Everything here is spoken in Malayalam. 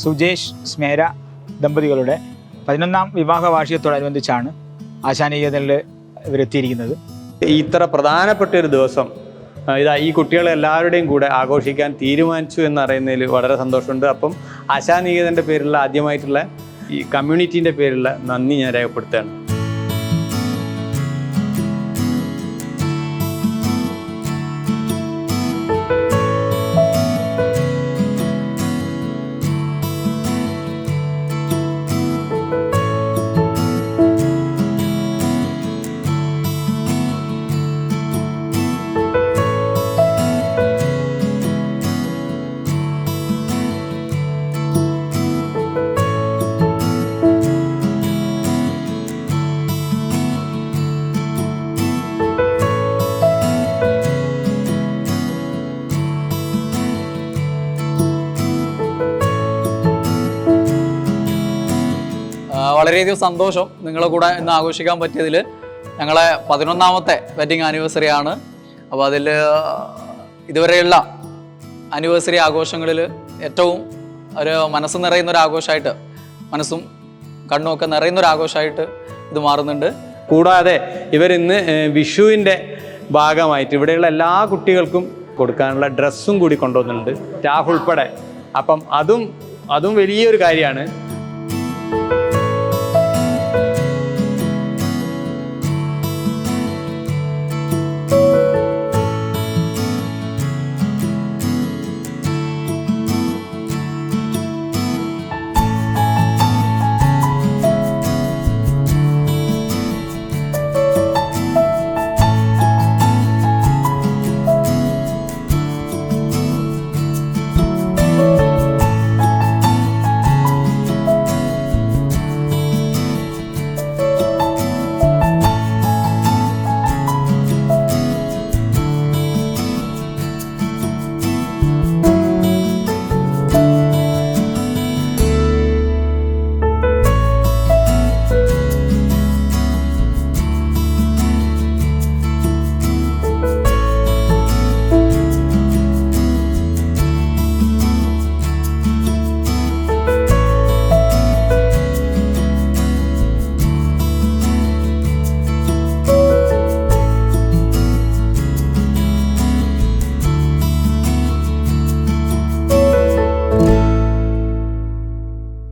സുജേഷ് സ്മേര ദമ്പതികളുടെ 11ാം വിവാഹ വാർഷികത്തോടനുബന്ധിച്ചാണ് ആശാനികേതനിൽ ഇവരെത്തിയിരിക്കുന്നത്. ഇത്ര പ്രധാനപ്പെട്ട ഒരു ദിവസം ഈ കുട്ടികളെ എല്ലാവരുടെയും കൂടെ ആഘോഷിക്കാൻ തീരുമാനിച്ചു എന്നറിയുന്നതിൽ വളരെ സന്തോഷമുണ്ട്. അപ്പം ആശാനികേതൻ്റെ പേരിലുള്ള ആദ്യമായിട്ടുള്ള ഈ കമ്മ്യൂണിറ്റീൻ്റെ പേരിലുള്ള നന്ദി ഞാൻ രേഖപ്പെടുത്തുകയാണ്. വളരെയധികം സന്തോഷം നിങ്ങളെ കൂടെ ഇന്ന് ആഘോഷിക്കാൻ പറ്റിയതിൽ. ഞങ്ങളെ 11ാമത്തെ വെഡിങ് ആനിവേഴ്സറി ആണ്. അപ്പോൾ അതിൽ ഇതുവരെയുള്ള ആനിവേഴ്സറി ആഘോഷങ്ങളിൽ ഏറ്റവും ഒരു മനസ്സ് നിറയുന്നൊരാഘോഷമായിട്ട്, മനസ്സും കണ്ണുമൊക്കെ നിറയുന്നൊരാഘോഷമായിട്ട് ഇത് മാറുന്നുണ്ട്. കൂടാതെ ഇവരിന്ന് വിഷുവിൻ്റെ ഭാഗമായിട്ട് ഇവിടെയുള്ള എല്ലാ കുട്ടികൾക്കും കൊടുക്കാനുള്ള ഡ്രസ്സും കൂടി കൊണ്ടുവന്നിട്ടുണ്ട്, സ്റ്റാഫ് ഉൾപ്പെടെ. അപ്പം അതും വലിയൊരു കാര്യമാണ്.